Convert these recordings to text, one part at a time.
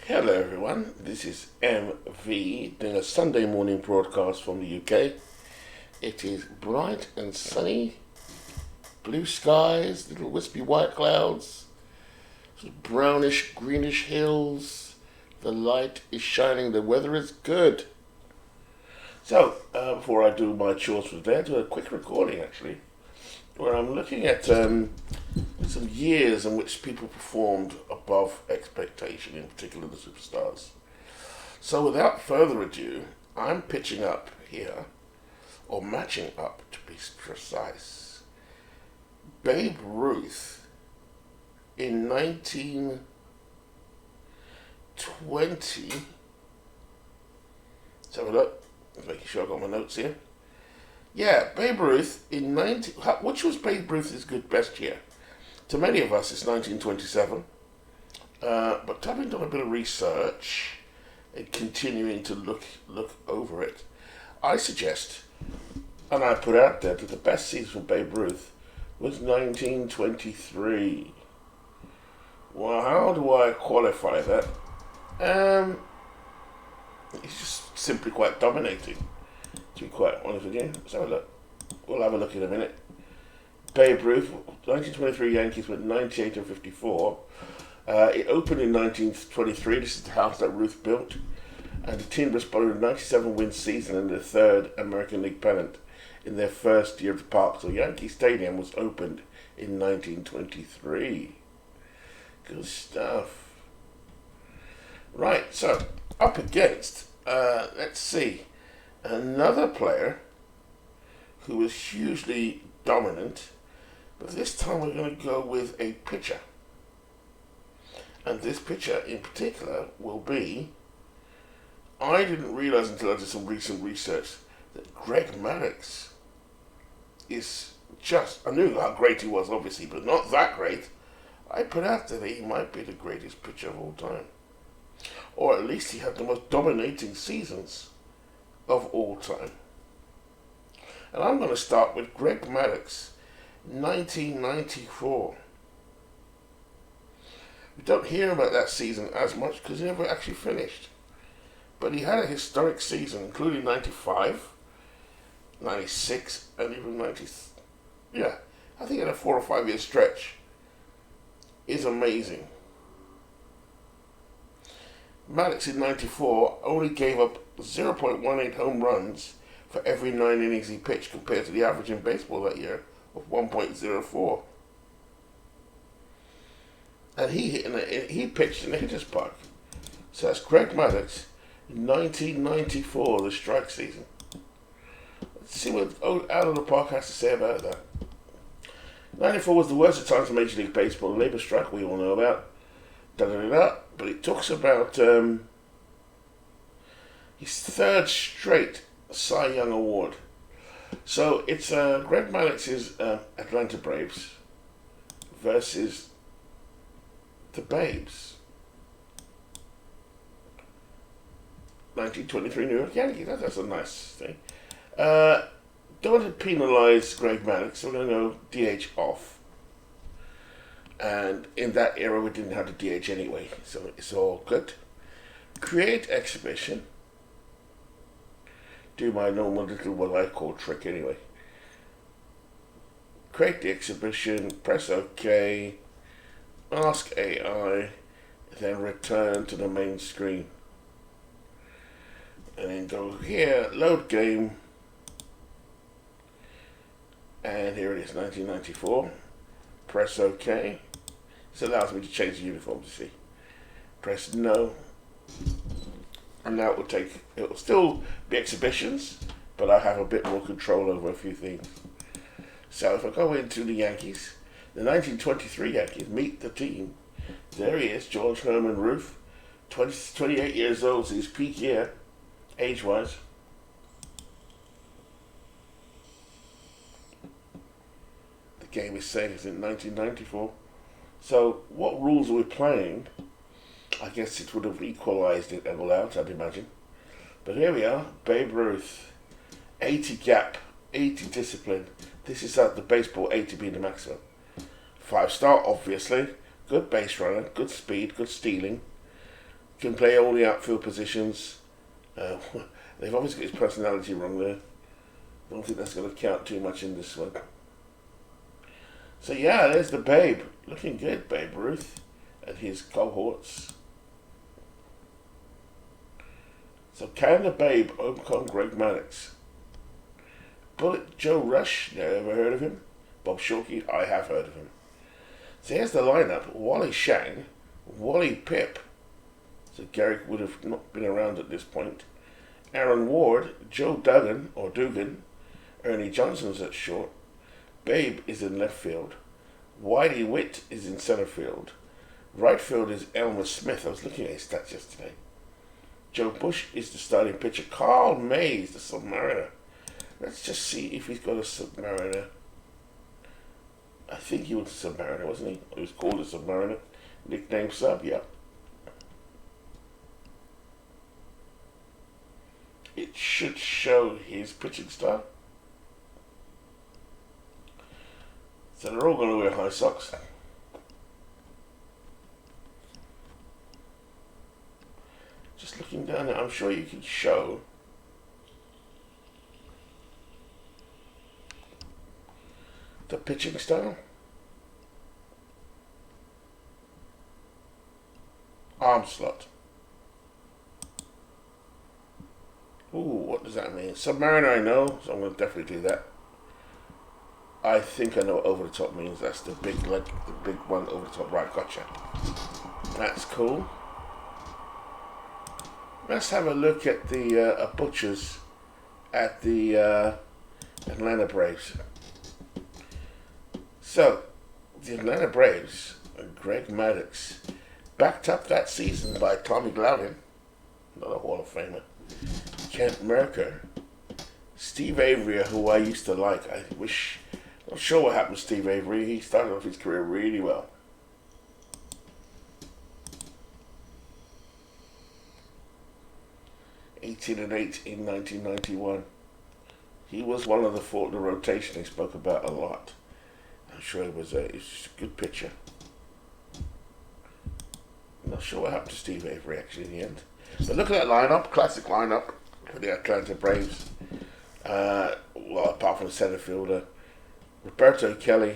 Hello everyone, this is MV doing a Sunday morning broadcast from the UK. It is bright and sunny, blue skies, little wispy white clouds, sort of brownish greenish hills. The light is shining, the weather is good. So, before I do my chores for the day, I do a quick recording actually, where I'm looking at some years in which people performed above expectation, in particular the superstars. So without further ado, I'm pitching up here, or matching up to be precise, Babe Ruth in 1920. Let's have a look. I'm making sure I got my notes here. Yeah, Babe Ruth in which was Babe Ruth's best year? To many of us, it's 1927. But having done a bit of research and continuing to look over it, I suggest, and I put out there, that the best season for Babe Ruth was 1923. Well, how do I qualify that? He's just simply quite dominating, to be quite honest with you. Let's have a look. We'll have a look in a minute. Babe Ruth, 1923 Yankees went 98-54. It opened in 1923. This is the house that Ruth built. And the team responded with a 97-win season and their third American League pennant in their first year of the park. So Yankee Stadium was opened in 1923. Good stuff. Right, so up against, let's see, another player who was hugely dominant, but this time we're going to go with a pitcher. And this pitcher in particular will be, I didn't realize until I did some recent research that Greg Maddux is just, I knew how great he was obviously, but not that great. I put out that he might be the greatest pitcher of all time. Or at least he had the most dominating seasons of all time. And I'm going to start with Greg Maddux, 1994. We don't hear about that season as much because he never actually finished. But he had a historic season, including 95, 96, and even 90. Yeah, I think in a 4 or 5 year stretch is amazing. Maddux in 94 only gave up 0.18 home runs for every 9 innings he pitched, compared to the average in baseball that year of 1.04. And he pitched in the hitter's park. So that's Greg Maddux in 1994, the strike season. Let's see what Out of the Park has to say about that. 94 was the worst of times for Major League Baseball. The labor strike we all know about. But it talks about his third straight Cy Young Award. So it's Greg Maddux's Atlanta Braves versus the Babes. 1923 New York Yankees. That's a nice thing. Don't want to penalise Greg Maddux, so we're going to go DH off. And in that era, we didn't have the DH anyway, so it's all good. Create exhibition. Do my normal little, what I call trick anyway. Create the exhibition, press OK, ask AI, then return to the main screen. And then go here, load game. And here it is, 1994. Press OK. This allows me to change the uniform to see. Press no. And now it will still be exhibitions, but I have a bit more control over a few things. So if I go into the Yankees, the 1923 Yankees meet the team. There he is, George Herman Ruth, 28 years old, so his peak year, age-wise. The game is saying it's in 1994. So what rules are we playing? I guess it would have equalised it all out, I'd imagine. But here we are, Babe Ruth. 80 gap, 80 discipline. This is at the baseball 80 being the maximum. 5-star, obviously. Good base runner, good speed, good stealing. Can play all the outfield positions. They've obviously got his personality wrong there. Don't think that's going to count too much in this one. So yeah, there's the Babe. Looking good, Babe Ruth and his cohorts. So can the Babe overcome Greg Maddux? Bullet Joe Rush, never heard of him. Bob Shorkey, I have heard of him. So here's the lineup. Wally Shang, Wally Pip. So Garrick would have not been around at this point. Aaron Ward, Joe Duggan, or Dugan. Ernie Johnson's at short. Babe is in left field. Whitey Witt is in center field. Right field is Elmer Smith. I was looking at his stats yesterday. Joe Bush is the starting pitcher. Carl Mays, the Submariner. Let's just see if he's got a Submariner. I think he was a Submariner, wasn't he? He was called a Submariner. Nickname Sub, yeah. It should show his pitching style. So they're all going to wear high socks. Just looking down there, I'm sure you can show the pitching style. Arm slot. Ooh, what does that mean? Submariner I know, so I'm going to definitely do that. I think I know what over the top means. That's the big leg, the big one over the top. Right, gotcha. That's cool. Let's have a look at the butchers at the Atlanta Braves. So, the Atlanta Braves, Greg Maddux, backed up that season by Tommy Glavine, another Hall of Famer, Kent Merker, Steve Avery, who I used to like. Not sure what happened to Steve Avery. He started off his career really well. '18 and 8 in 1991. He was one of the rotation they spoke about a lot. I'm sure he was just a good pitcher. I'm not sure what happened to Steve Avery actually in the end. But look at that lineup, classic lineup for the Atlanta Braves. Well, apart from the center fielder, Roberto Kelly,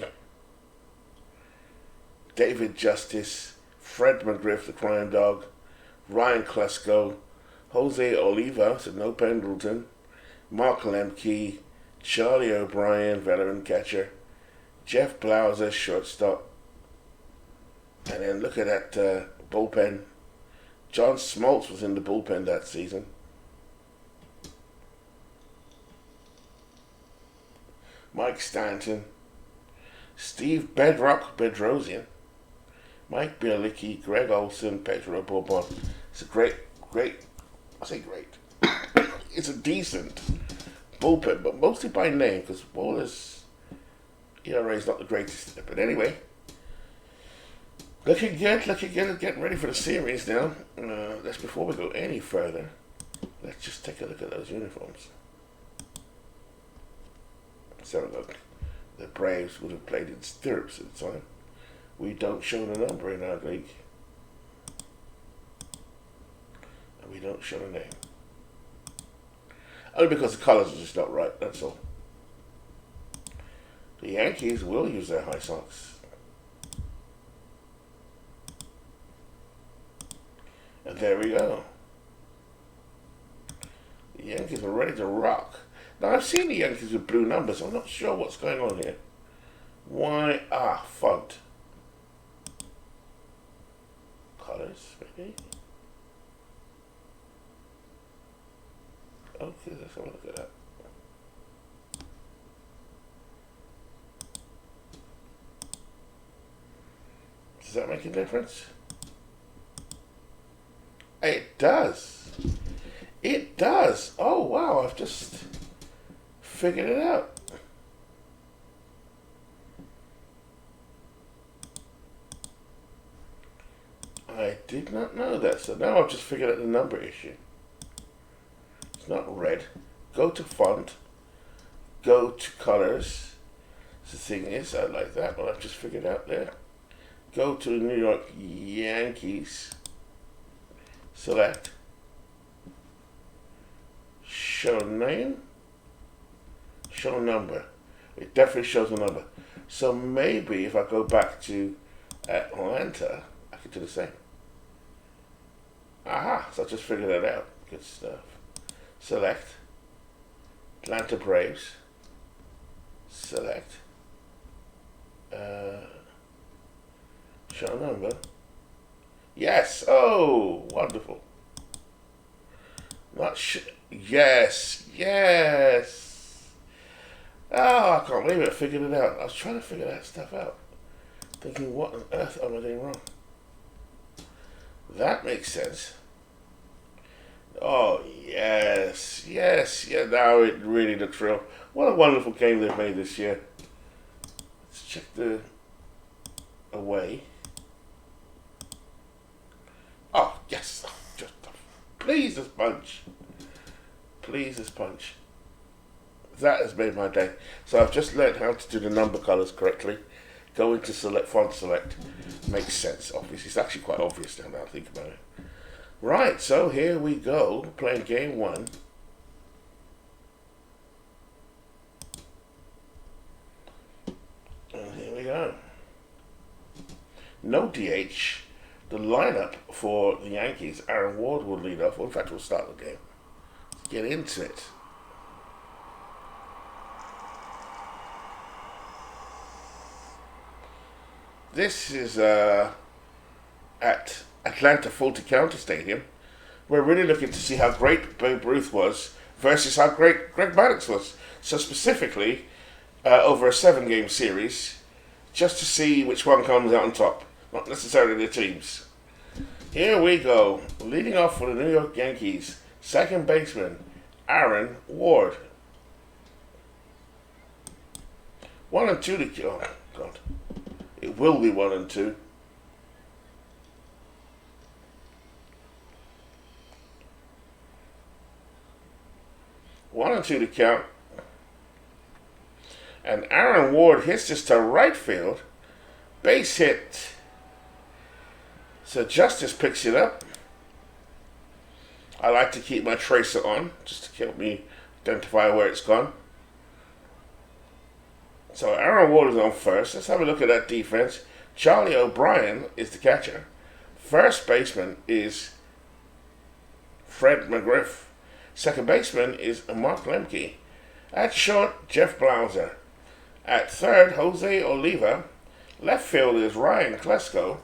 David Justice, Fred McGriff, the Crying Dog, Ryan Klesko, Jose Oliva, so no Pendleton, Mark Lemke, Charlie O'Brien, veteran catcher, Jeff Blauser, shortstop, and then look at that bullpen. John Smoltz was in the bullpen that season. Mike Stanton, Steve Bedrock Bedrosian, Mike Bielicki, Greg Olson, Pedro Bourbon. It's a great, I say great. It's a decent bullpen, but mostly by name, because Waller's ERA is not the greatest. But anyway, looking good, getting ready for the series now. That's before we go any further. Let's just take a look at those uniforms. So look, the Braves would have played in stirrups at the time. We don't show the number in our league. And we don't show the name. Only because the colours are just not right, that's all. The Yankees will use their high socks. And there we go. The Yankees are ready to rock. Now, I've seen the Yankees with blue numbers, so I'm not sure what's going on here. Why? Font. Colors, maybe? Okay, let's have a look at that. Does that make a difference? It does. It does. Oh, wow, I've just figured it out. I did not know that, so now I've just figured out the number issue. It's not red. Go to font. Go to colors. The thing is, I like that one I've just figured out there. Go to New York Yankees. select, show name, show number. It definitely shows a number. So maybe if I go back to Atlanta, I could do the same. Aha, so I just figured that out. Good stuff. Select, Atlanta Braves, select, show number. Yes, oh, wonderful. Yes, yes. Oh, I can't believe it, I figured it out. I was trying to figure that stuff out. Thinking, what on earth am I doing wrong? That makes sense. Oh, yes, yes, yeah, now it really looks real. What a wonderful game they've made this year. Let's check the away. Oh, yes, just please this punch. Please this punch. That has made my day. So I've just learned how to do the number colors correctly. Go into select, font select. Makes sense, obviously. It's actually quite obvious now that I think about it. Right, so here we go, playing game one. And here we go. No DH. The lineup for the Yankees, Aaron Ward will lead off. Well, in fact, we'll start the game. Let's get into it. This is at Atlanta Fulton County Stadium. We're really looking to see how great Babe Ruth was versus how great Greg Maddux was. So specifically, over a 7-game series, just to see which one comes out on top. Not necessarily the teams. Here we go. Leading off for the New York Yankees, second baseman, Aaron Ward. 1 and 2 to kill. Oh, God. It will be 1 and 2. One and 2 to count. And Aaron Ward hits this to right field. Base hit. So Justice picks it up. I like to keep my tracer on, just to help me identify where it's gone. So Aaron Ward is on first. Let's have a look at that defense. Charlie O'Brien is the catcher. First baseman is Fred McGriff. Second baseman is Mark Lemke. At short, Jeff Blauser. At third, Jose Oliva. Left field is Ryan Klesko.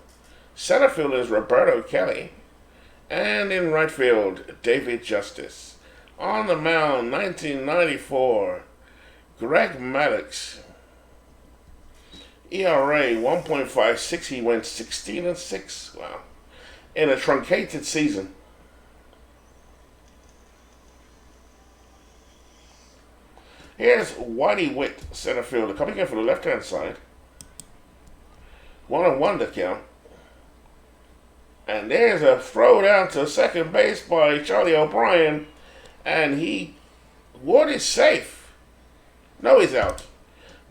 Center field is Roberto Kelly. And in right field, David Justice. On the mound, 1994, Greg Maddux. ERA 1.56. He went 16 and 6. Wow. In a truncated season. Here's Whitey Witt, center fielder, coming in for the left-hand side. 1-1 to count. And there's a throw down to second base by Charlie O'Brien. And Ward is safe. No, he's out.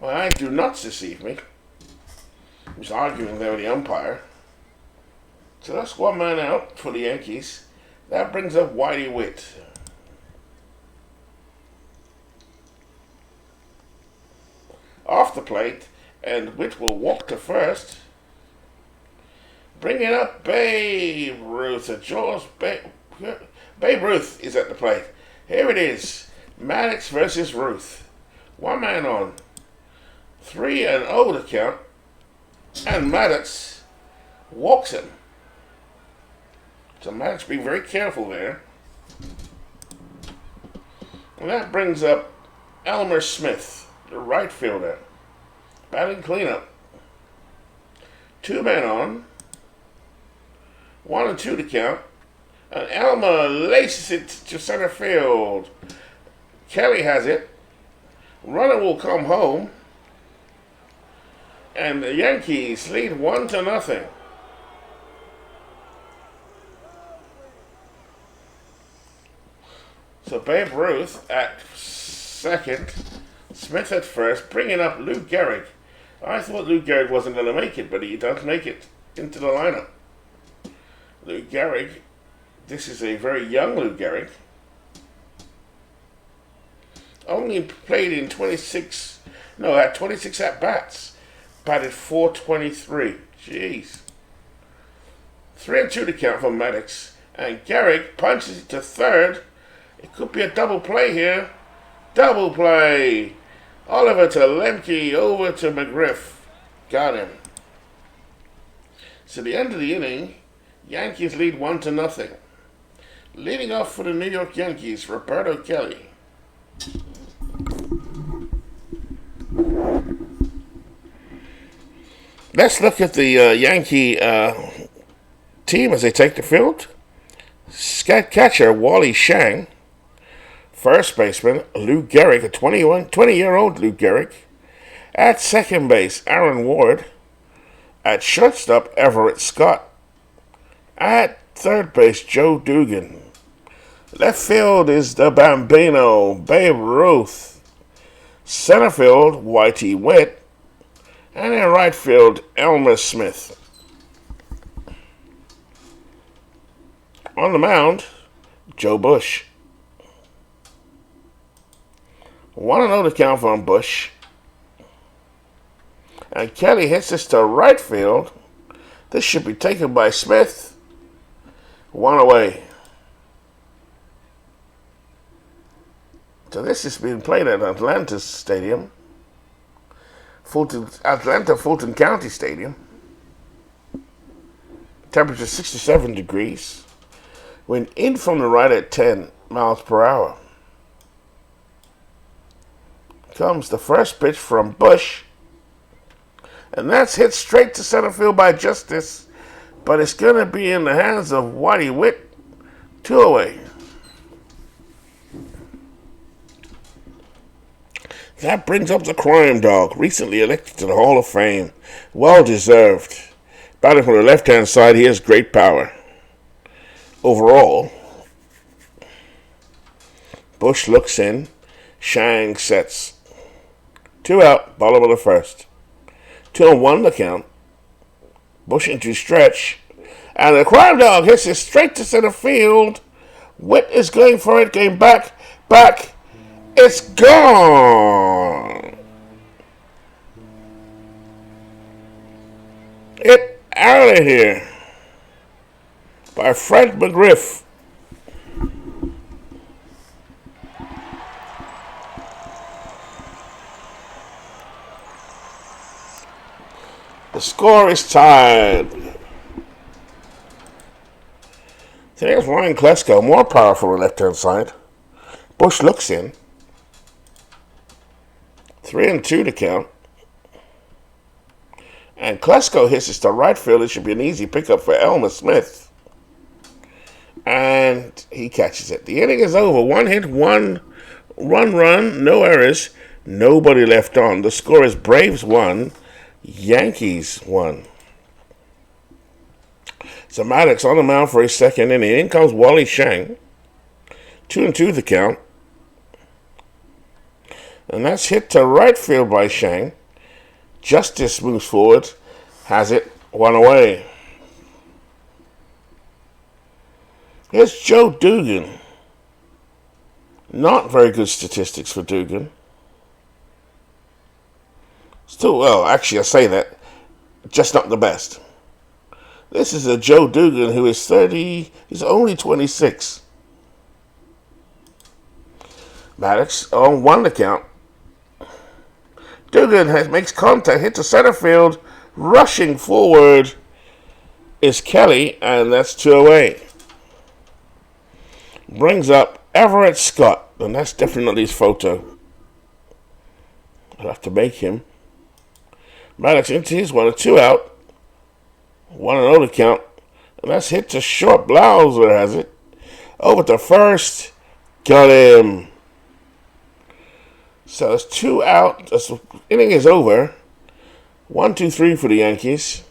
My eyes do not deceive me. I was arguing there with the umpire. So that's 1 man out for the Yankees. That brings up Whitey Witt. Off the plate, and Witt will walk to first. Bringing up Babe Ruth. Babe Ruth is at the plate. Here it is. Maddux versus Ruth. 1 man on. 3-0 to count. And Maddux walks him. So Maddux being very careful there. And that brings up Elmer Smith, the right fielder. Batting cleanup. 2 men on. 1 and 2 to count. And Elmer laces it to center field. Kelly has it. Runner will come home. And the Yankees lead 1-0. So Babe Ruth at second. Smith at first, bringing up Lou Gehrig. I thought Lou Gehrig wasn't going to make it, but he does make it into the lineup. Lou Gehrig This is a very young Lou Gehrig. Only played in 26 at-bats. Batted .423. Jeez. 3-2 to count for Maddux. And Gehrig punches it to third. It could be a double play here. Double play. Oliver to Lemke, over to McGriff. Got him. So the end of the inning, Yankees lead 1-0. Leading off for the New York Yankees, Roberto Kelly. Let's look at the Yankee team as they take the field. Catcher Wally Shang. First baseman Lou Gehrig, a 20-year-old Lou Gehrig. At second base, Aaron Ward. At shortstop, Everett Scott. At third base, Joe Dugan. Left field is the Bambino, Babe Ruth. Center field, Whitey Witt. And in right field, Elmer Smith. On the mound, Joe Bush. 1-0 to count from Bush. And Kelly hits this to right field. This should be taken by Smith. 1 away. So this is being played at Atlanta Stadium. Fulton County Stadium. Temperature 67 degrees. Wind in from the right at 10 miles per hour. Comes the first pitch from Bush. And that's hit straight to center field by Justice. But it's going to be in the hands of Whitey Witt. 2 away. That brings up the crime dog, recently elected to the Hall of Fame. Well deserved. Batting from the left-hand side, he has great power. Overall, Bush looks in. Shang sets. 2 out, bottom of the first. 2-1 the count. Bush into stretch. And the crime dog hits it straight to center field. Witt is going for it, going back. It's gone. It out of here by Fred McGriff. The score is tied. There's Ryan Klesko, more powerful on the left-hand side. Bush looks in. 3-2 to count. And Klesko hits it to right field. It should be an easy pickup for Elmer Smith. And he catches it. The inning is over. 1 hit, 1 run, no errors, nobody left on. The score is Braves 1, Yankees 1. So Maddux on the mound for his second inning. In comes Wally Shang. 2-2 the count. And that's hit to right field by Shang. Justice moves forward. Has it. 1 away. Here's Joe Dugan. Not very good statistics for Dugan. Still, well, actually I say that. Just not the best. This is a Joe Dugan who is 30. He's only 26. Maddux on 1 to count. Dugan makes contact, hit to center field. Rushing forward is Kelly, and that's 2 away. Brings up Everett Scott, and that's definitely his photo. I'll have to make him. Maddux into his 1, 2 out. 1-0 to count. And that's hit to short. Blauser has it. Over to first. Got him. So it's 2 out. The inning is over. 1-2-3 for the Yankees.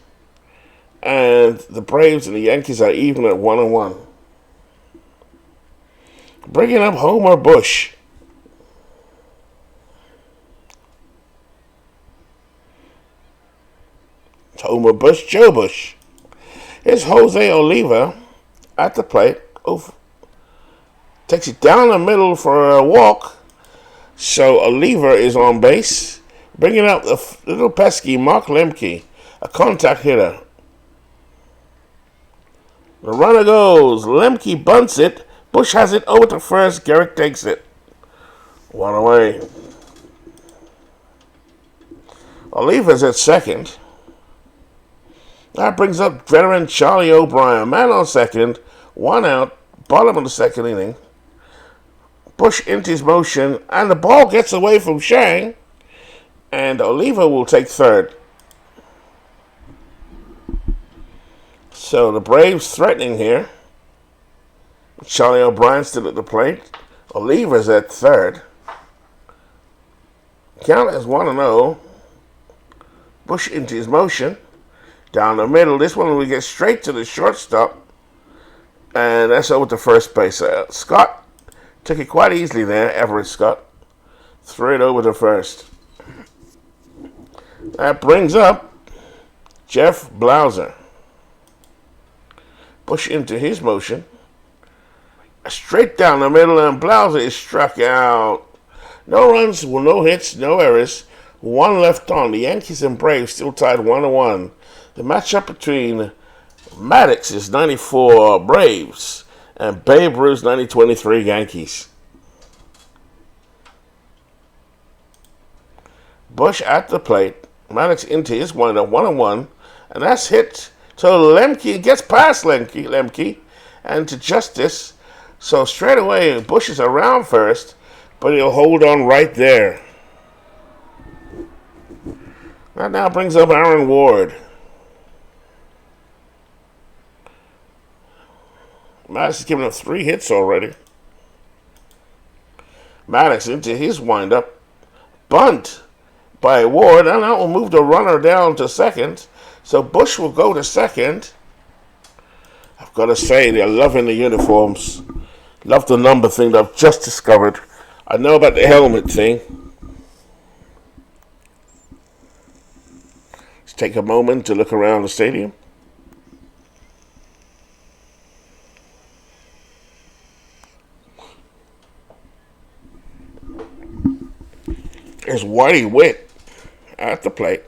And the Braves and the Yankees are even at 1-1. Bringing up Homer Bush. Homer Bush, Joe Bush. Here's Jose Oliva at the plate. takes it down the middle for a walk. So a lever is on base, bringing up the little pesky Mark Lemke, a contact hitter. The runner goes. Lemke bunts it. Bush has it over to first. Gehrig takes it. One away. Oliva's at second. That brings up veteran Charlie O'Brien. Man on second. One out. Bottom of the second inning. Bush into his motion. And the ball gets away from Shang. And Oliva will take third. So the Braves threatening here. Charlie O'Brien still at the plate. Oliva's at third. Count is 1-0. Bush into his motion. Down the middle. This one we get straight to the shortstop. And that's over to first base. Scott took it quite easily there. Everett Scott. Threw it over to first. That brings up Jeff Blauser. Bush into his motion. Straight down the middle, and Blauser is struck out. No runs, no hits, no errors. One left on. The Yankees and Braves still tied 1-1. The matchup between Maddux 94 Braves and Babe Ruth 90-23 Yankees. Bush at the plate. Maddux into his windup, 1-1, and that's hit. So Lemke gets past Lemke and to Justice. So straight away, Bush is around first, but he'll hold on right there. That now brings up Aaron Ward. Maddux has given up 3 hits already. Maddux into his windup. Bunt by Ward, and that will move the runner down to second. So Bush will go to second. I've got to say, they're loving the uniforms. Love the number thing that I've just discovered. I know about the helmet thing. Let's take a moment to look around the stadium. There's Whitey Witt at the plate.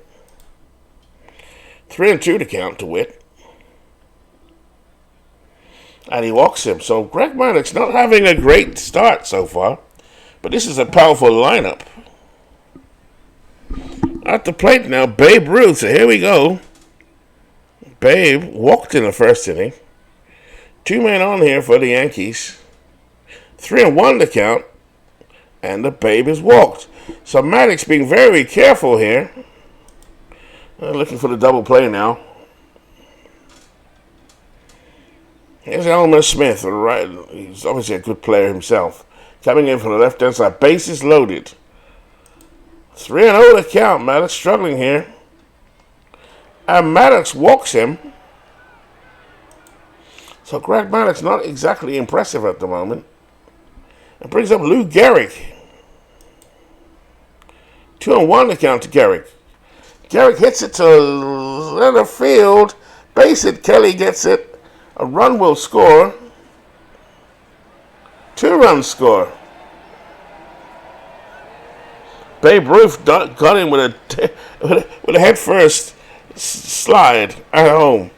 3-2 to count to Witt. And he walks him. So Greg Maddux not having a great start so far. But this is a powerful lineup. At the plate now, Babe Ruth. So here we go. Babe walked in the first inning. 2 men on here for the Yankees. 3-1 to count. And the Babe is walked. So Maddux being very careful here. Looking for the double play now. Here's Elmer Smith, right? He's obviously a good player himself. Coming in from the left-hand side. Bases loaded. 3-0 to count. Maddux struggling here. And Maddux walks him. So Greg Maddux not exactly impressive at the moment. It brings up Lou Gehrig. 2-1 to count to Gehrig. Gehrig hits it to center field. Base hit. Kelly gets it. A run will score. 2 runs score. Babe Ruth got in with a head first slide at home.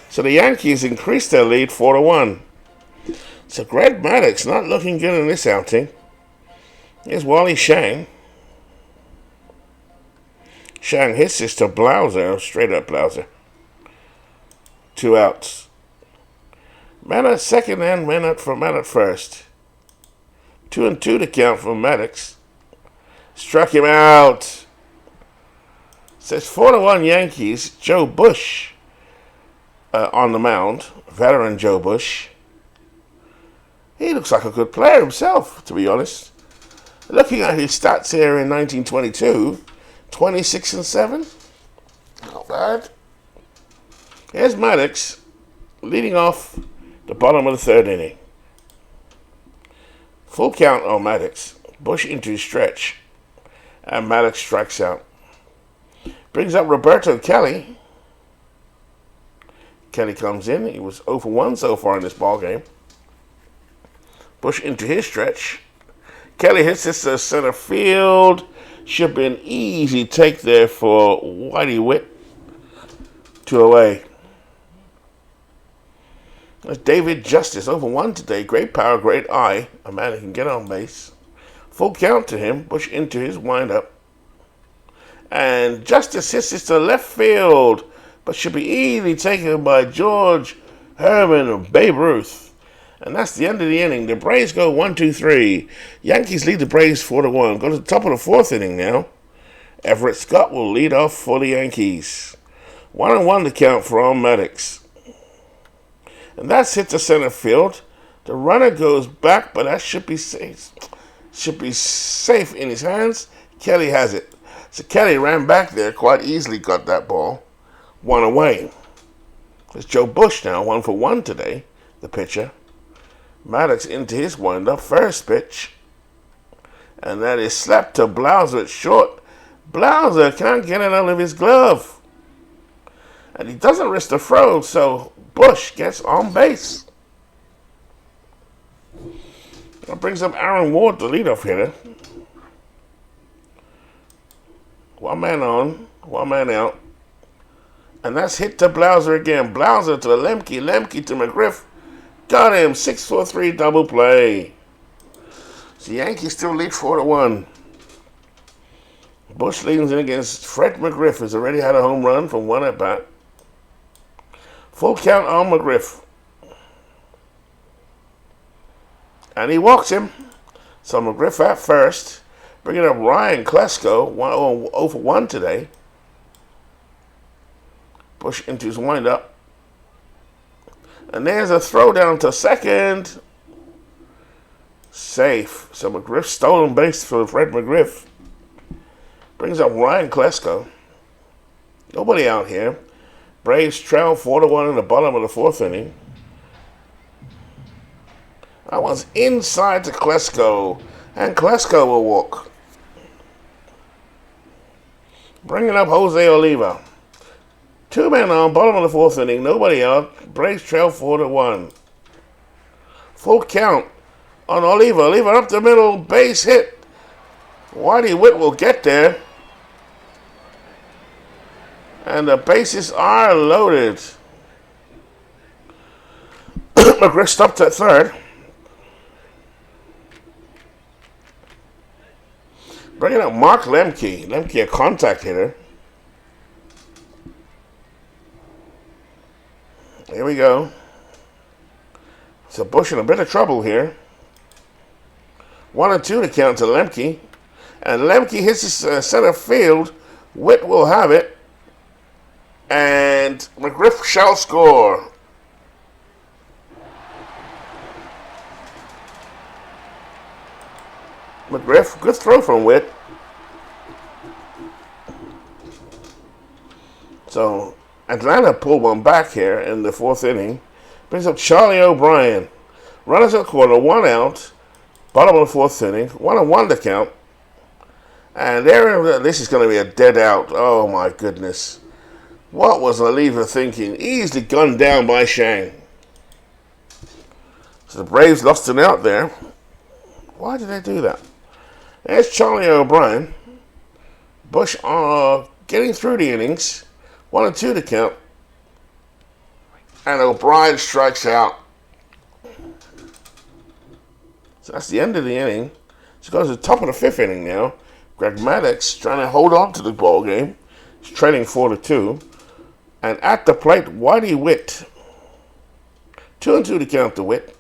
So the Yankees increased their lead 4-1. So Greg Maddux not looking good in this outing. Here's Wally Shang. Shang hits this to Blauser, straight up Blauser. 2 outs. Man at second and man at first. 2-2 to count for Maddux. Struck him out. Says 4-1 Yankees. Joe Bush on the mound. Veteran Joe Bush. He looks like a good player himself, to be honest. Looking at his stats here in 1922, 26-7. Not bad. Here's Maddux leading off the bottom of the 3rd inning. Full count on Maddux. Bush into his stretch. And Maddux strikes out. Brings up Roberto Kelly. Kelly comes in. He was 0 for 1 so far in this ball game. Bush into his stretch. Kelly hits this to center field. Should be an easy take there for Whitey Witt. 2 away. That's David Justice, over 1 today. Great power, great eye. A man who can get on base. Full count to him. Bush into his windup. And Justice hits this to left field, but should be easily taken by George Herman or Babe Ruth. And that's the end of the inning. The Braves go 1-2-3. Yankees lead the Braves 4-1. Go to the top of the 4th inning now. Everett Scott will lead off for the Yankees. 1-1 to count for Maddux. And that's hit to center field. The runner goes back, but that should be safe. Should be safe in his hands. Kelly has it. So Kelly ran back there, quite easily got that ball. 1 away. It's Joe Bush now, 1 for 1 today, the pitcher. Maddux into his windup, first pitch. And that is slapped to Blauser at short. Blauser can't get it out of his glove. And he doesn't risk the throw, so Bush gets on base. That brings up Aaron Ward, the leadoff hitter. 1 man on, 1 man out. And that's hit to Blauser again. Blauser to Lemke, Lemke to McGriff. Got him, 6-4-3 double play. So the Yankees still lead 4-1. Bush leans in against Fred McGriff, who's already had a home run from 1 at bat. Full count on McGriff. And he walks him. So McGriff at first. Bringing up Ryan Klesko, 0 for 1 today. Bush into his windup. And there's a throw down to second. Safe. So McGriff stolen base for Fred McGriff. Brings up Ryan Klesko. Nobody out here. Braves trail 4-1 in the bottom of the 4th inning. That one's inside to Klesko. And Klesko will walk. Bringing up Jose Oliva. 2 men on, bottom of the 4th inning. Nobody out. Braves trail 4-1. Full count on Oliva. Oliva up the middle. Base hit. Whitey Witt will get there. And the bases are loaded. McGriff stopped at third. Bringing up Mark Lemke. Lemke, a contact hitter. Here we go. So Bush in a bit of trouble here. 1-2 to count to Lemke. And Lemke hits his center field. Witt will have it. And McGriff shall score. McGriff, good throw from Witt. So Atlanta pulled one back here in the 4th inning. Brings up Charlie O'Brien. Runners at quarter, 1 out. Bottom of the 4th inning. 1-1 to count. And there, this is going to be a dead out. Oh my goodness. What was Oliva thinking? Easily gunned down by Shang. So the Braves lost an out there. Why did they do that? There's Charlie O'Brien. Bush getting through the innings. 1-2 to count. And O'Brien strikes out. So that's the end of the inning. So it goes to the top of the 5th inning now. Greg Maddux trying to hold on to the ball game. He's trailing 4-2. And at the plate, Whitey Witt. 2-2 to count to Witt.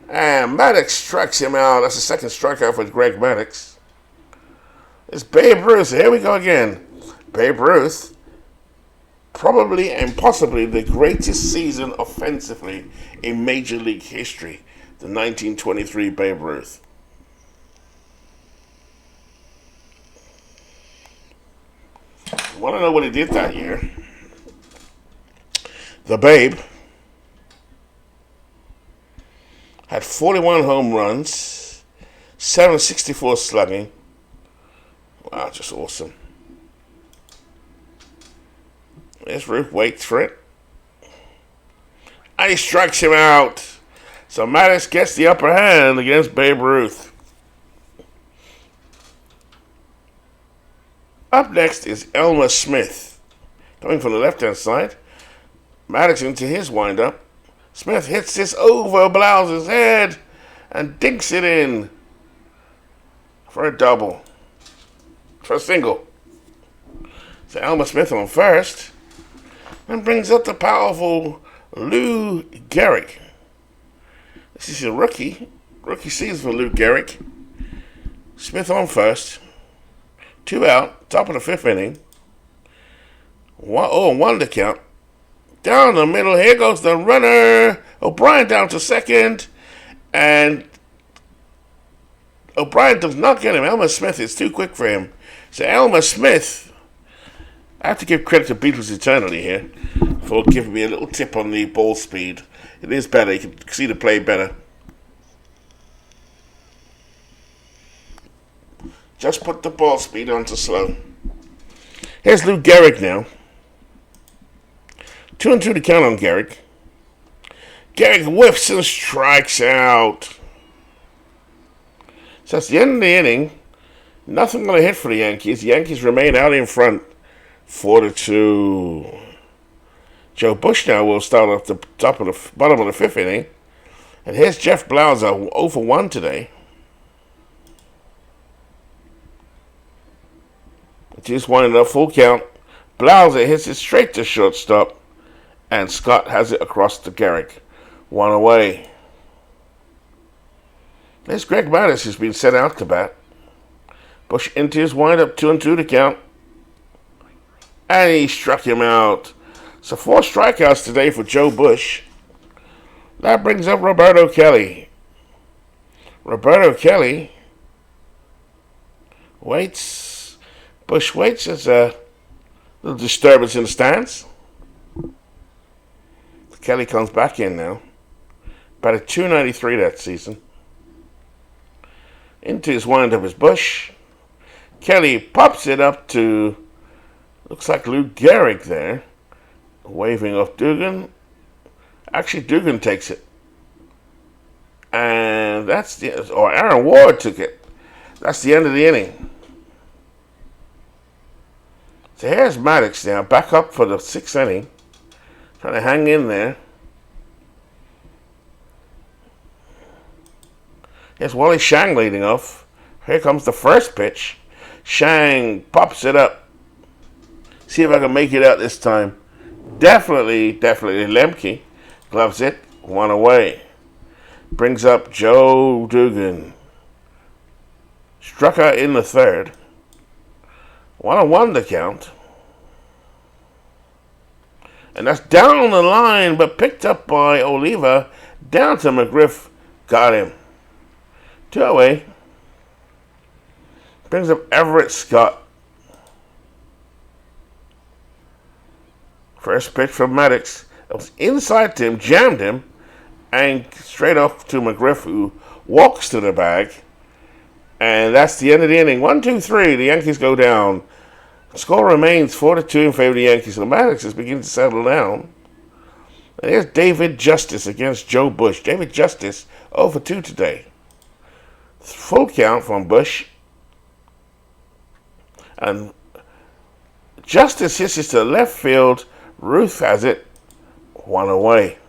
And Maddux strikes him out. That's the second strikeout for Greg Maddux. It's Babe Ruth. Here we go again. Babe Ruth, probably and possibly the greatest season offensively in Major League history. The 1923 Babe Ruth. Want to know what he did that year? The Babe had 41 home runs, 764 slugging. Wow, just awesome. There's Ruth, waits for it. And he strikes him out. So Maddux gets the upper hand against Babe Ruth. Up next is Elmer Smith. Coming from the left-hand side. Maddux into his wind-up. Smith hits this over Blouse's head and dinks it in for a double. For a single. So Elmer Smith on first. And brings up the powerful Lou Gehrig. This is a rookie. Rookie season for Lou Gehrig. Smith on first. 2 out. Top of the 5th inning. 1 to count. Down the middle. Here goes the runner. O'Brien down to second. And O'Brien does not get him. Elmer Smith is too quick for him. So Elmer Smith, I have to give credit to Beatles Eternally here for giving me a little tip on the ball speed. It is better. You can see the play better. Just put the ball speed onto slow. Here's Lou Gehrig now. 2-2 to count on Gehrig. Gehrig whiffs and strikes out. So that's the end of the inning. Nothing going to hit for the Yankees. The Yankees remain out in front, 4-2. Joe Bush now will start off the bottom of the 5th inning. And here's Jeff Blouse, 0 for 1 today. Just winding up full count. Blouse hits it straight to shortstop. And Scott has it across to Gehrig. 1 away. There's Greg Maddux, who's been sent out to bat. Bush into his windup, 2-2 to count. And he struck him out. So 4 strikeouts today for Joe Bush. That brings up Roberto Kelly. Roberto Kelly waits. Bush waits. There's a little disturbance in the stands. Kelly comes back in now. About a .293 that season. Into his windup is Bush. Kelly pops it up to, looks like Lou Gehrig there. Waving off Dugan. Actually, Dugan takes it. And that's or Aaron Ward took it. That's the end of the inning. So here's Maddux now, back up for the 6th inning. Trying to hang in there. Here's Wally Shang leading off. Here comes the first pitch. Shang pops it up. See if I can make it out this time. Definitely Lemke. Gloves it. 1 away. Brings up Joe Dugan. Struck out in the 3rd. 1-1 to count. And that's down the line, but picked up by Oliva. Down to McGriff. Got him. 2 away. Brings up Everett Scott. First pitch from Maddux. It was inside to him, jammed him, and straight off to McGriff, who walks to the bag. And that's the end of the inning. 1-2-3. The Yankees go down. The score remains 4-2 in favor of the Yankees. So Maddux is beginning to settle down. And here's David Justice against Joe Bush. David Justice 0 for 2 today. Full count from Bush. And Justice hits it to left field. Ruth has it. 1 away.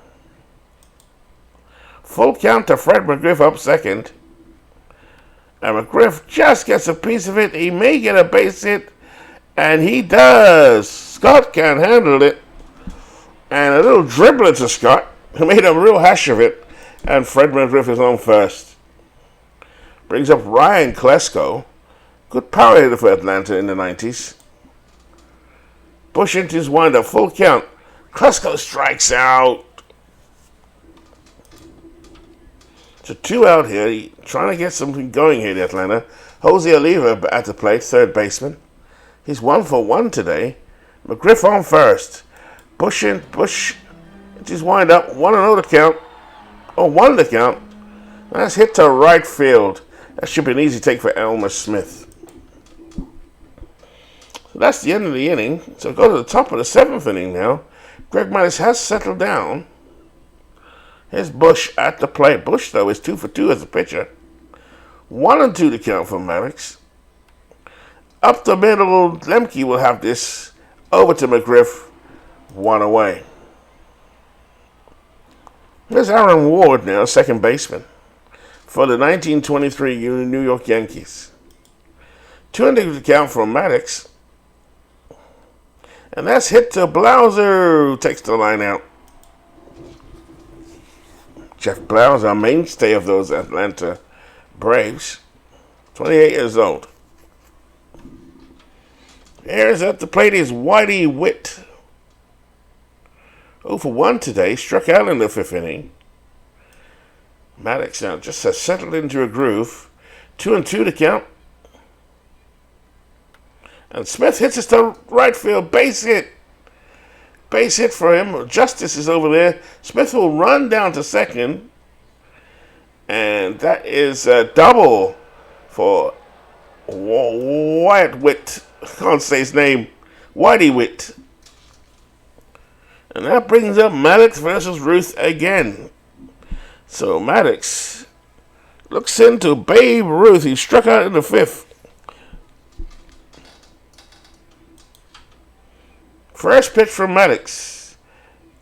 Full count to Fred McGriff up second. And McGriff just gets a piece of it. He may get a base hit. And he does. Scott can't handle it. And a little dribbler to Scott, who made a real hash of it. And Fred McGriff is on first. Brings up Ryan Klesko. Good power hitter for Atlanta in the 90s. Bush into his windup. Full count. Klesko strikes out. So 2 out here. Trying to get something going here in Atlanta. Jose Oliva at the plate, 3rd baseman. He's 1 for 1 today. McGriff on first. Bush into his windup. 1-0 to count. 1 to count. And that's hit to right field. That should be an easy take for Elmer Smith. So that's the end of the inning. So go to the top of the 7th inning now. Greg Maddux has settled down. Here's Bush at the plate. Bush, though, is 2 for 2 as a pitcher. 1-2 to count for Maddux. Up the middle, Lemke will have this. Over to McGriff, 1 away. There's Aaron Ward now, second baseman, for the 1923 New York Yankees. 2-2 to count for Maddux. And that's hit to Blauser, who takes the line out. Jeff Blauser, a mainstay of those Atlanta Braves, 28 years old. Here's at the plate is Whitey Witt. 0 for 1 today, struck out in the 5th inning. Maddux now just has settled into a groove. 2-2 to count. And Smith hits us to right field, base hit. Base hit for him. Justice is over there. Smith will run down to second. And that is a double for Wyatt Witt. I can't say his name. Whitey Witt. And that brings up Maddux versus Ruth again. So Maddux looks into Babe Ruth. He struck out in the 5th. First pitch from Maddux.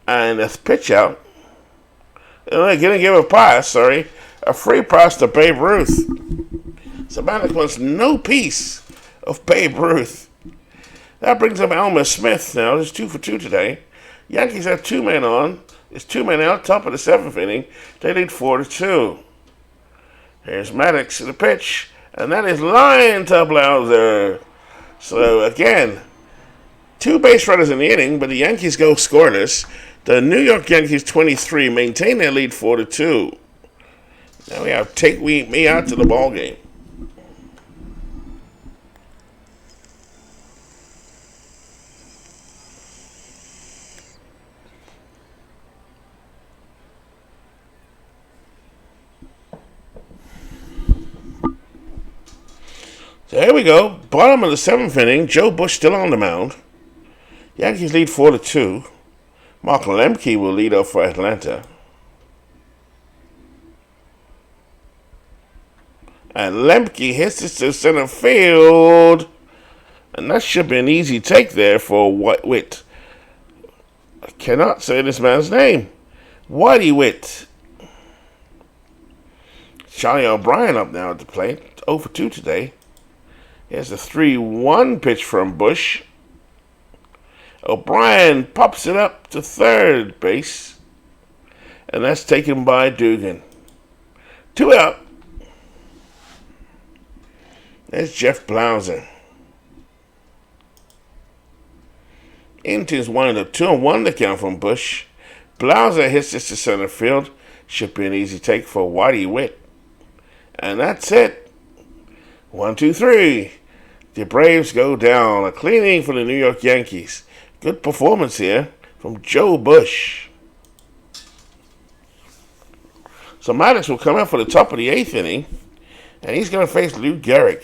And a pitch out. And they're going to give a free pass to Babe Ruth. So Maddux wants no piece of Babe Ruth. That brings up Elmer Smith now. There's 2 for 2 today. Yankees have 2 men on. There's 2 men out, top of the 7th inning. They lead 4-2. Here's Maddux to the pitch. And that is line to Blauser. So again, 2 base runners in the inning, but the Yankees go scoreless. The New York Yankees 23 maintain their lead 4-2. Now we have Take Me Out to the ball game. So here we go. Bottom of the 7th inning. Joe Bush still on the mound. Yankees lead 4-2. Mark Lemke will lead off for Atlanta. And Lemke hits it to center field. And that should be an easy take there for Witt. I cannot say this man's name. Whitey Witt. Charlie O'Brien up now at the plate. 0 for 2 today. Here's a 3-1 pitch from Bush. O'Brien pops it up to third base. And that's taken by Dugan. 2 out. There's Jeff Blauser. Into his 2-1 to count from Bush. Blauser hits this to center field. Should be an easy take for Whitey Witt. And that's it. 1, 2, 3. The Braves go down. A cleaning for the New York Yankees. Good performance here from Joe Bush. So Maddux will come out for the top of the 8th inning. And he's going to face Lou Gehrig.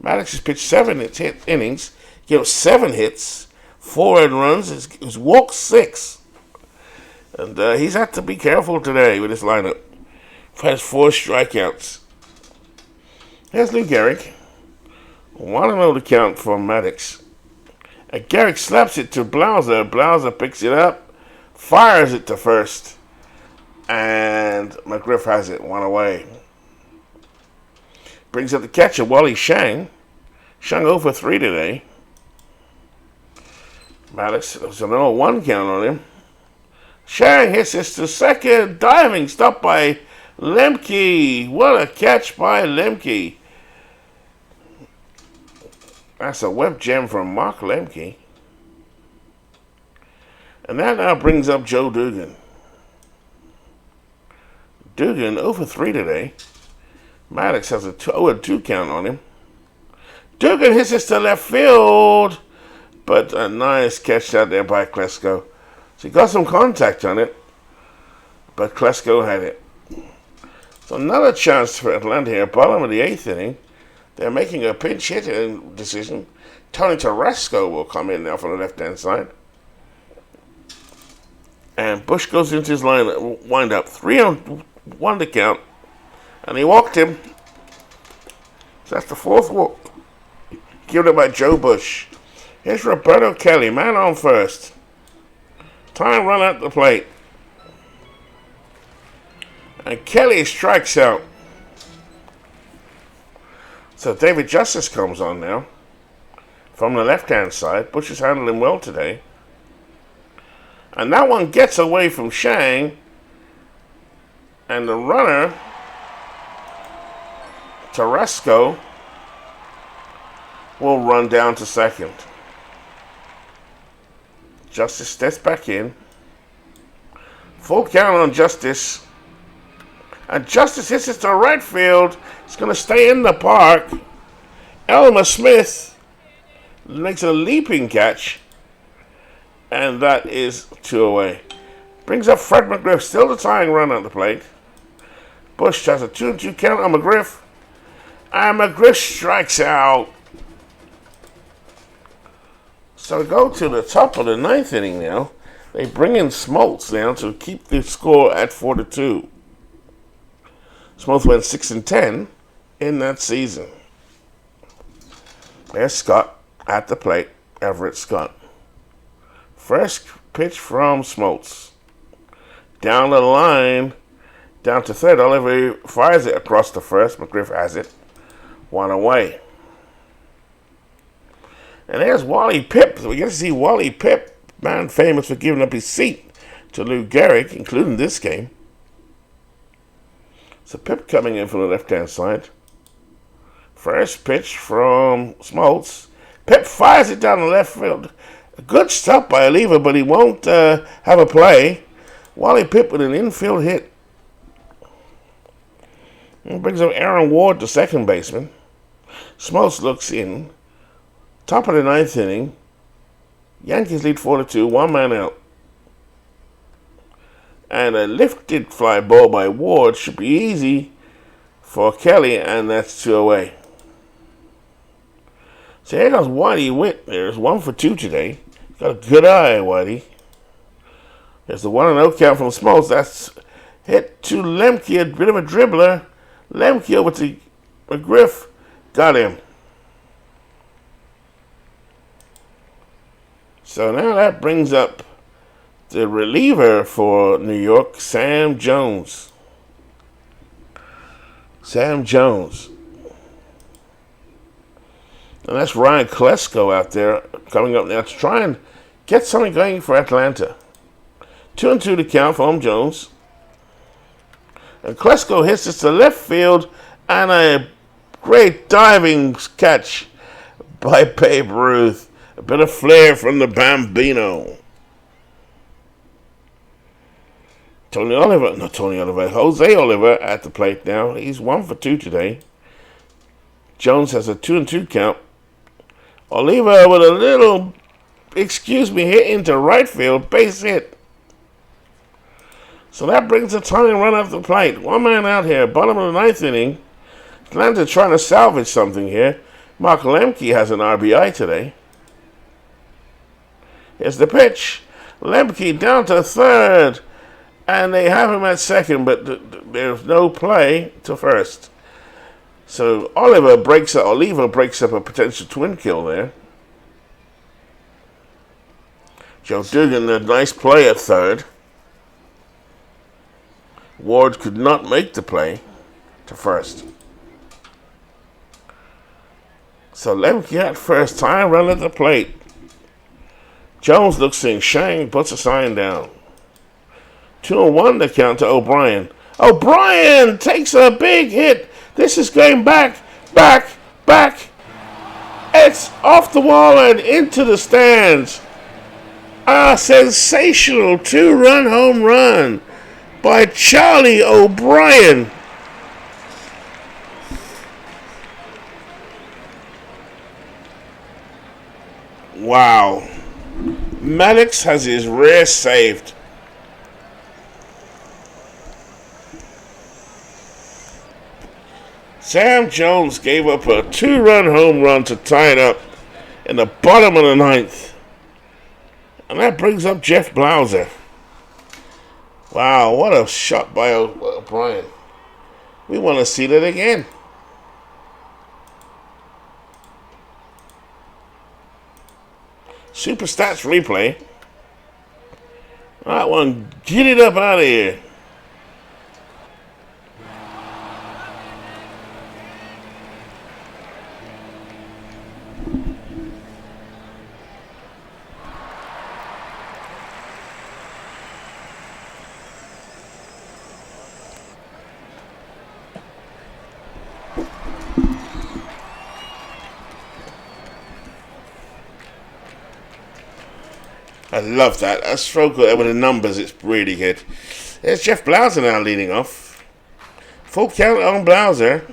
Maddux has pitched 7 innings. Given 7 hits. 4 earned runs. He's walked 6. And he's had to be careful today with his lineup. Has 4 strikeouts. Here's Lou Gehrig. 1-0 to count for Maddux. And Gehrig slaps it to Blauser. Blauser picks it up. Fires it to first. And McGriff has it 1 away. Brings up the catcher, Wally Shang. Shang 0 for 3 today. Maddux, there's an 0-1 count on him. Shang hits this to second. Diving stop by Lemke. What a catch by Lemke. That's a web gem from Mark Lemke. And that now brings up Joe Dugan. Dugan 0 for 3 today. Maddux has a 0-2 count on him. Dugan hits this to left field. But a nice catch out there by Klesko. So he got some contact on it. But Klesko had it. So another chance for Atlanta here. Bottom of the 8th inning. They're making a pinch hitting decision. Tony Tarasco will come in now from the left-hand side. And Bush goes into his wind up. 3-1 to count. And he walked him. So that's the fourth walk. Given up by Joe Bush. Here's Roberto Kelly, man on first. Time run at the plate. And Kelly strikes out. So David Justice comes on now. From the left-hand side. Bush is handling well today. And that one gets away from Shang. And the runner, Tarasco, will run down to second. Justice steps back in. Full count on Justice. And Justice hits it to right field. It's going to stay in the park. Elmer Smith makes a leaping catch. And that is 2 away. Brings up Fred McGriff. Still the tying run at the plate. Bush has a 2-2 count on McGriff. And McGriff strikes out. So we go to the top of the ninth inning now. They bring in Smoltz now to keep the score at 4-2. Smoltz went 6-10 in that season. There's Scott at the plate. Everett Scott. First pitch from Smoltz. Down the line, down to third. Oliver fires it across the first. McGriff has it. 1 away. And there's Wally Pipp. We get to see Wally Pipp, man famous for giving up his seat to Lou Gehrig, including this game. So Pipp coming in from the left-hand side. First pitch from Smoltz. Pipp fires it down the left field. A good stop by Oliva, but he won't have a play. Wally Pipp with an infield hit. And brings up Aaron Ward, the second baseman. Smoltz looks in. Top of the ninth inning. Yankees lead 4-2, 1 man out. And a lifted fly ball by Ward should be easy for Kelly, and that's 2 away. So here goes Whitey Witt. There's 1 for 2 today. Got a good eye, Whitey. There's the 1-0 count from Smoltz. That's hit to Lemke, a bit of a dribbler. Lemke over to McGriff. Got him. So now that brings up the reliever for New York, Sam Jones. Sam Jones. And that's Ryan Klesko out there coming up now to try and get something going for Atlanta. 2-2 to count for Jones. And Klesko hits it to left field and a great diving catch by Babe Ruth. A bit of flair from the Bambino. Jose Oliver at the plate now. He's 1 for 2 today. Jones has a 2-2 count. Oliva with a little, hit into right field, base hit. So that brings a tying run off the plate. 1 man out here, bottom of the ninth inning. Atlanta trying to salvage something here. Mark Lemke has an RBI today. Here's the pitch. Lemke down to third. And they have him at second, but there's no play to first. So Oliva breaks up a potential twin kill there. Joe Dugan, a nice play at third. Ward could not make the play to first. So Lemke at first, time run at the plate. Jones looks in, Shang puts a sign down. 2-1 to count to O'Brien. O'Brien takes a big hit. This is going back. It's off the wall and into the stands. A sensational 2-run home run by Charlie O'Brien. Wow. Maddux has his rear saved. Sam Jones gave up a 2-run home run to tie it up in the bottom of the ninth. And that brings up Jeff Blauser. Wow, what a shot by O'Brien. We want to see that again. Super stats replay. That one, get it up out of here. I love that. That's so good. With the numbers, it's really good. There's Jeff Blauser now leading off. Full count on Blauser.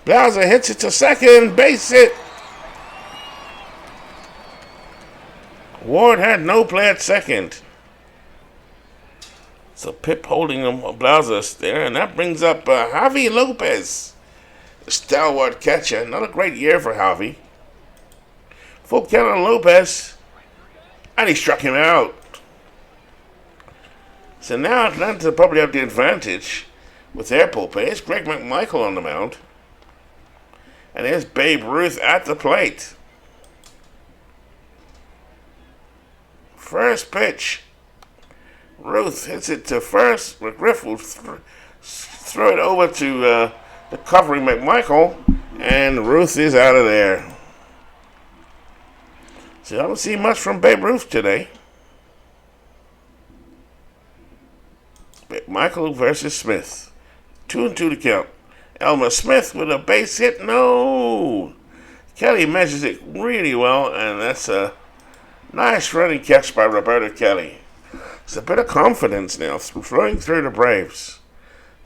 Blauser hits it to second. Base hit. Ward had no play at second. So Pip holding him, Blauser there. And that brings up Javi Lopez. The stalwart catcher. Not a great year for Javi. Full count on Lopez. And he struck him out. So now Atlanta probably have the advantage with their bullpen. It's Greg McMichael on the mound. And there's Babe Ruth at the plate. First pitch. Ruth hits it to first. McGriff will throw it over to the covering McMichael. And Ruth is out of there. So I don't see much from Babe Ruth today. Michael versus Smith. 2-2 to count. Elmer Smith with a base hit. No! Kelly measures it really well, and that's a nice running catch by Roberto Kelly. It's a bit of confidence now flowing through the Braves.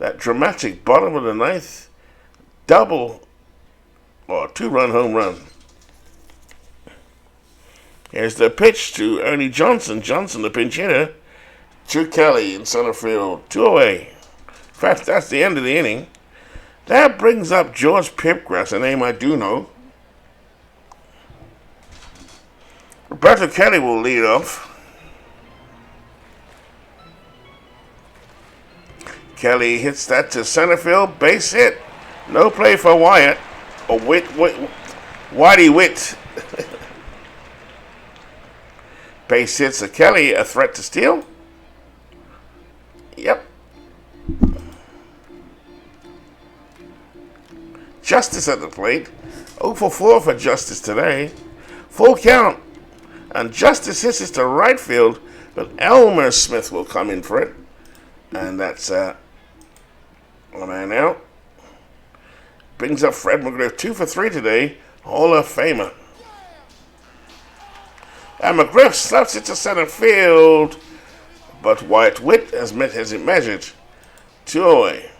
That dramatic bottom of the ninth double or 2-run home run. Here's the pitch to Ernie Johnson. Johnson, the pinch hitter, to Kelly in center field. 2 away. In fact, that's the end of the inning. That brings up George Pipgrass, a name I do know. Roberto Kelly will lead off. Kelly hits that to center field. Base hit. No play for Wyatt. Or Whitey Witt. Base hits to Kelly, a threat to steal. Yep. Justice at the plate. 0 for 4 for Justice today. Full count. And Justice hits it to right field, but Elmer Smith will come in for it. And that's a man out. Brings up Fred McGriff. 2 for 3 today. Hall of Famer. And McGriff slaps it to center field. But Wyatt Witt has it measured. 2 away.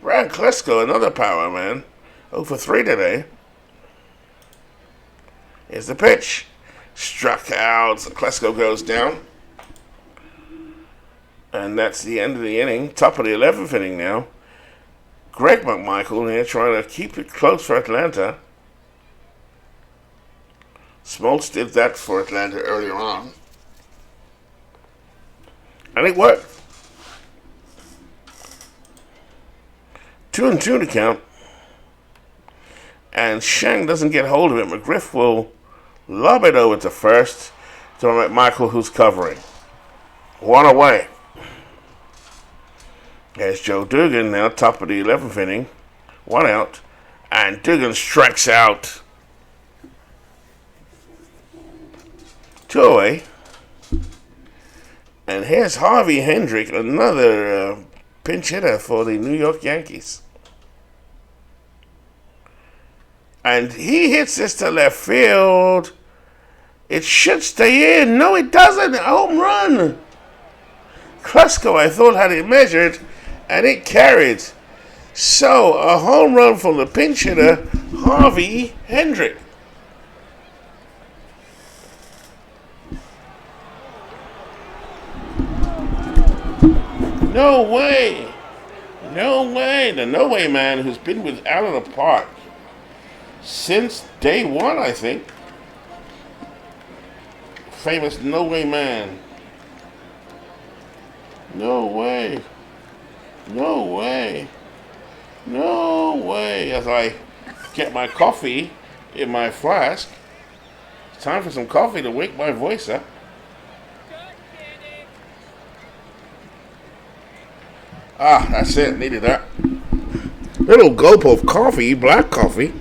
Ryan Klesko, another power man. 0 for 3 today. Here's the pitch. Struck out. Klesko goes down. And that's the end of the inning. Top of the 11th inning now. Greg McMichael here trying to keep it close for Atlanta. Smoltz did that for Atlanta earlier on. And it worked. 2-2 to count. And Shang doesn't get hold of it. McGriff will lob it over to first to McMichael, who's covering. 1 away. There's Joe Dugan now, top of the 11th inning. 1 out. And Dugan strikes out. 2 away. And here's Harvey Hendrick, another pinch hitter for the New York Yankees. And he hits this to left field. It should stay in. No, it doesn't. A home run. Klesko, I thought, had it measured, and it carried. So, a home run from the pinch hitter, Harvey Hendrick. No way. No way. The No Way Man, who's been with Out of the Park since day one, I think. Famous No Way Man. No way. No way. No way. As I get my coffee in my flask. It's time for some coffee to wake my voice up. Ah, that's it. Needed that. Little gulp of coffee, black coffee.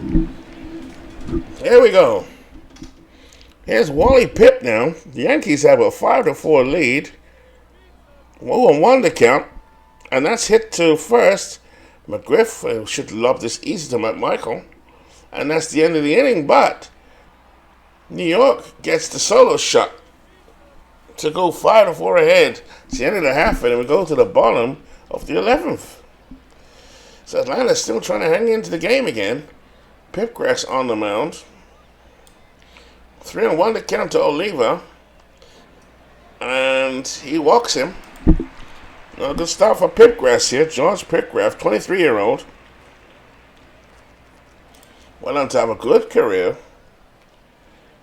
Here we go. Here's Wally Pipp now. The Yankees have a 5-4 lead. 0-1 to count. And that's hit to first. McGriff should lob this easy to McMichael. And that's the end of the inning. But New York gets the solo shot to go 5-4 ahead. It's the end of the half inning. We go to the bottom of the 11th. So Atlanta's still trying to hang into the game again. Pipgrass on the mound. 3-1 to count to Oliva. And he walks him. Good start for Pipgrass here. George Pipgrass, 23-year-old. Went on to have a good career.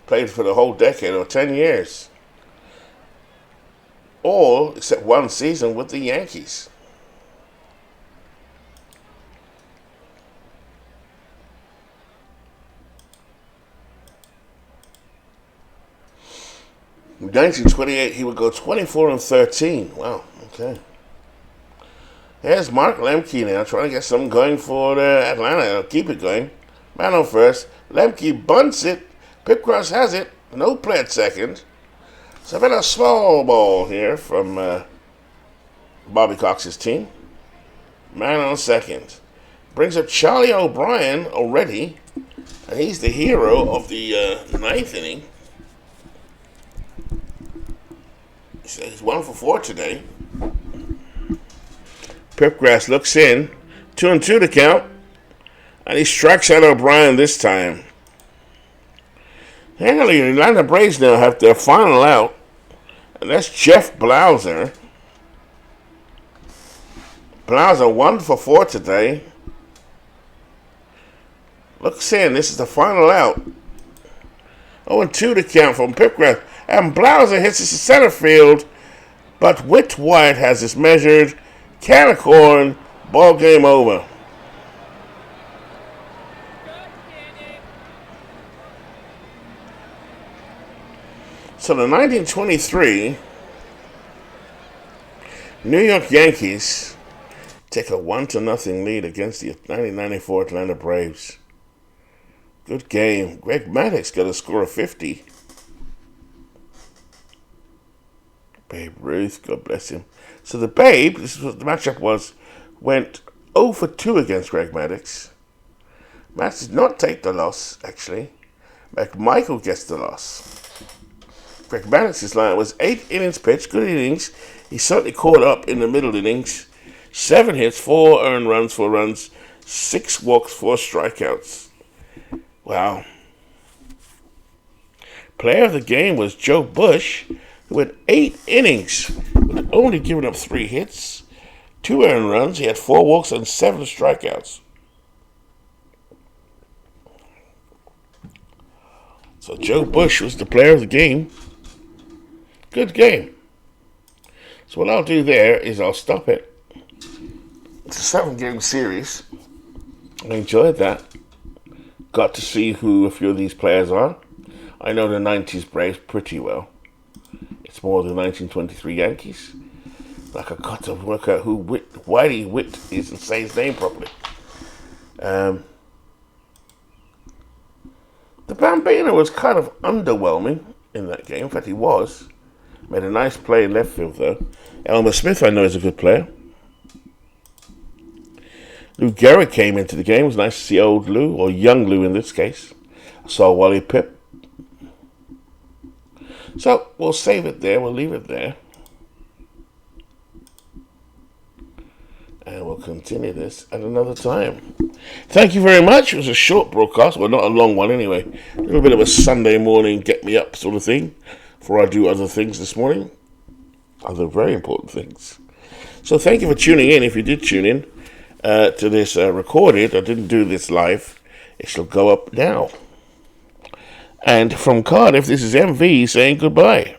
Played for the whole decade, or 10 years. All except one season with the Yankees. In 1928, he would go 24-13. Wow, okay. Here's Mark Lemke now, trying to get something going for Atlanta. Keep it going. Man on first. Lemke bunts it. Pipgrass has it. No play at second. So I've got a small ball here from Bobby Cox's team. Man on second. Brings up Charlie O'Brien already. And he's the hero of the ninth inning. He's 1 for 4 today. Pipgrass looks in. 2-2 to count. And he strikes out O'Brien this time. Hang on, the Atlanta Braves now have their final out. And that's Jeff Blauser. Blauser 1 for 4 today. Looks in. This is the final out. 0-2 to count from Pipgrass. And Blauser hits this to center field. But Whit White has this measured. Can of corn. Ball game over. So the 1923 New York Yankees take a 1-0 lead against the 1994 Atlanta Braves. Good game. Greg Maddux got a score of 50. Babe Ruth, God bless him. So the Babe, this is what the matchup was, went 0 for 2 against Greg Maddux. Maddux did not take the loss, actually. McMichael gets the loss. Greg Maddux's line was 8 innings pitched, good innings. He certainly caught up in the middle innings. 7 hits, 4 earned runs, 4 runs, 6 walks, 4 strikeouts. Wow. Player of the game was Joe Bush, who went 8 innings, with only giving up 3 hits, 2 earned runs. He had 4 walks and 7 strikeouts. So Joe Bush was the player of the game. Good game. So what I'll do there is I'll stop it. It's a 7-game series. I enjoyed that. Got to see who a few of these players are. I know the 90s Braves pretty well. It's more the 1923 Yankees. Like I got to work out who Whitey Witt is and say his name properly. The Bambino was kind of underwhelming in that game. In fact, he was. Made a nice play in left field, though. Elmer Smith, I know, is a good player. Lou Gehrig came into the game. It was nice to see old Lou, or young Lou in this case. I saw Wally Pipp. So, we'll save it there. We'll leave it there. And we'll continue this at another time. Thank you very much. It was a short broadcast. Well, not a long one anyway. A little bit of a Sunday morning get-me-up sort of thing. Before I do other things this morning. Other very important things. So thank you for tuning in. If you did tune in to this recorded, I didn't do this live. It shall go up now. And from Cardiff, this is MV saying goodbye.